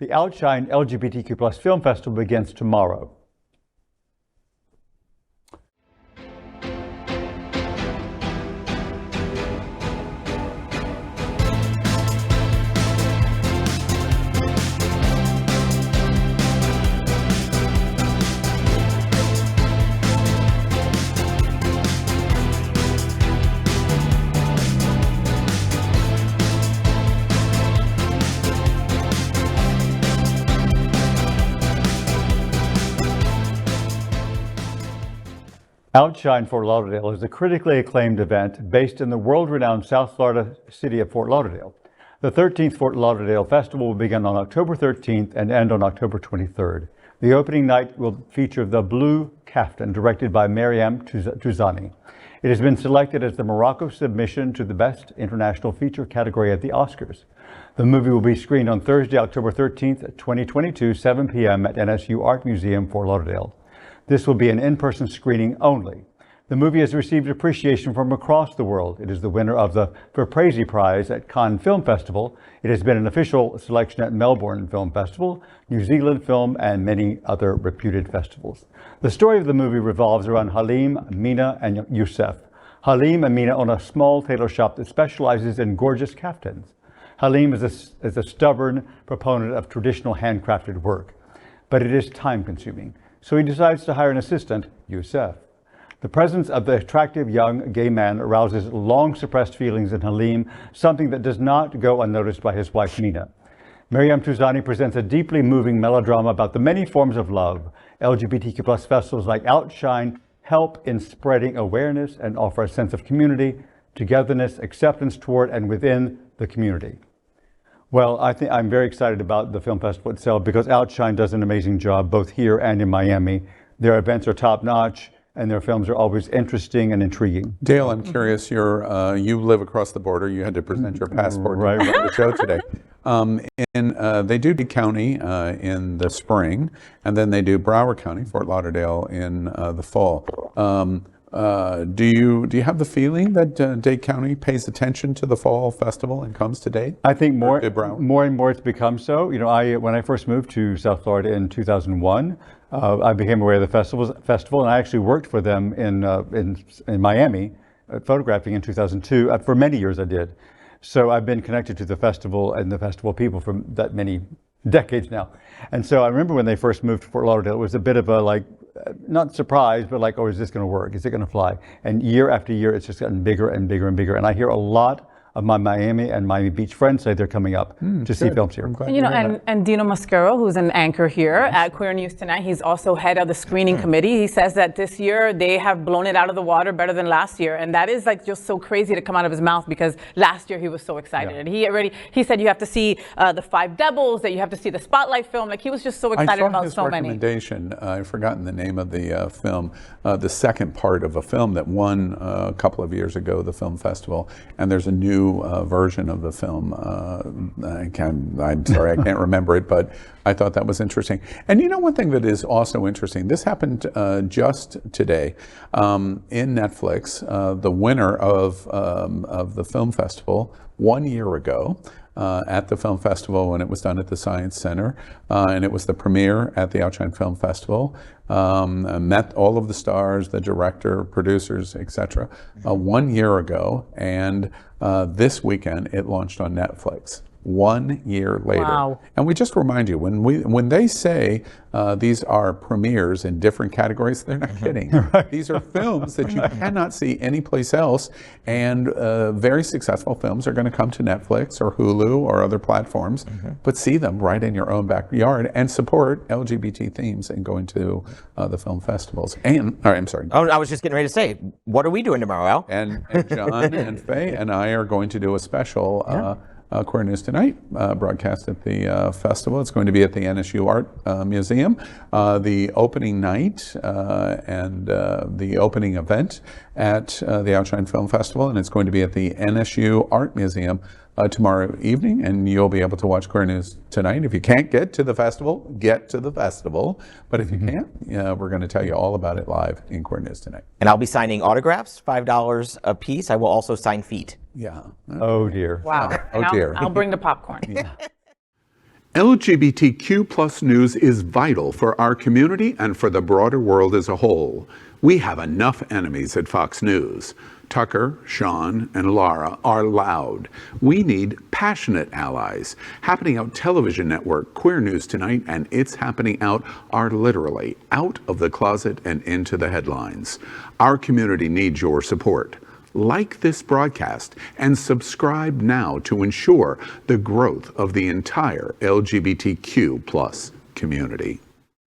The OUTshine LGBTQ+ Film Festival begins tomorrow. OUTshine Fort Lauderdale is a critically acclaimed event based in the world-renowned South Florida city of Fort Lauderdale. The 13th Fort Lauderdale Festival will begin on October 13th and end on October 23rd. The opening night will feature the Blue Caftan, directed by Maryam Touzani. It has been selected as the Morocco Submission to the Best International Feature category at the Oscars. The movie will be screened on Thursday, October 13th, 2022, 7 p.m. at NSU Art Museum, Fort Lauderdale. This will be an in-person screening only. The movie has received appreciation from across the world. It is the winner of the Fipresci Prize at Cannes Film Festival. It has been an official selection at Melbourne Film Festival, New Zealand Film, and many other reputed festivals. The story of the movie revolves around Halim, Mina, and Youssef. Halim and Mina own a small tailor shop that specializes in gorgeous caftans. Halim is a stubborn proponent of traditional handcrafted work, but it is time-consuming. So he decides to hire an assistant, Youssef. The presence of the attractive young gay man arouses long-suppressed feelings in Halim, something that does not go unnoticed by his wife, Mina. Maryam Touzani presents a deeply moving melodrama about the many forms of love. LGBTQ+ festivals like OUTshine help in spreading awareness and offer a sense of community, togetherness, acceptance toward and within the community. Well, I'm very excited about the film festival itself because OUTshine does an amazing job both here and in Miami. Their events are top-notch and their films are always interesting and intriguing. Dale, I'm curious, you live across the border. You had to present your passport to the show today. They do County in the spring, and then they do Broward County, Fort Lauderdale, in the fall. Do you have the feeling that Dade County pays attention to the fall festival and comes to Dade? I think more and more it's become so. You know, when I first moved to South Florida in 2001, I became aware of the festival, and I actually worked for them in Miami, photographing in 2002. For many years I did. So I've been connected to the festival and the festival people for that many decades now. And so I remember when they first moved to Fort Lauderdale, it was a bit of a not surprised, but oh, is this going to work? Is it going to fly? And year after year, it's just gotten bigger and bigger and bigger. And I hear a lot of my Miami and Miami Beach friends say they're coming up to see films here. You know, and Dino Mascaro, who's an anchor here at Queer News Tonight, he's also head of the screening committee. He says that this year they have blown it out of the water better than last year, and that is just so crazy to come out of his mouth because last year he was so excited, and he said you have to see the Five Devils, that you have to see the Spotlight film. He was just so excited about so many. Recommendation. I've forgotten the name of the film, the second part of a film that won a couple of years ago the film festival, and there's a new version of the film. I'm sorry, I can't remember it, but I thought that was interesting. And you know, one thing that is also interesting, this happened just today in Netflix. The winner of the film festival 1 year ago at the film festival when it was done at the Science Center, and it was the premiere at the OUTshine Film Festival. Met all of the stars, the director, producers, etc. 1 year ago, and this weekend it launched on Netflix. 1 year later. Wow. And we just remind you, when they say these are premieres in different categories, they're not kidding. These are films that you cannot see anyplace else, and very successful films are going to come to Netflix or Hulu or other platforms, but see them right in your own backyard and support LGBT themes and going to the film festivals. And, I'm sorry. Oh, I was just getting ready to say, what are we doing tomorrow, Al? And John and Fay and I are going to do a special Queer News Tonight broadcast at the festival. It's going to be at the NSU Art Museum. The opening night and the opening event at the OUTshine Film Festival, and it's going to be at the NSU Art Museum tomorrow evening, and you'll be able to watch Queer News Tonight. If you can't get to the festival, get to the festival. But if you can't, we're going to tell you all about it live in Queer News Tonight. And I'll be signing autographs, $5 a piece. I will also sign feet. Yeah. Oh dear. Wow. Oh dear. I'll bring the popcorn. Yeah. LGBTQ plus news is vital for our community and for the broader world as a whole. We have enough enemies at Fox News. Tucker, Sean, and Laura are loud. We need passionate allies. Happening Out Television Network, Queer News Tonight, and It's Happening Out are literally out of the closet and into the headlines. Our community needs your support. Like this broadcast and subscribe now to ensure the growth of the entire LGBTQ plus community.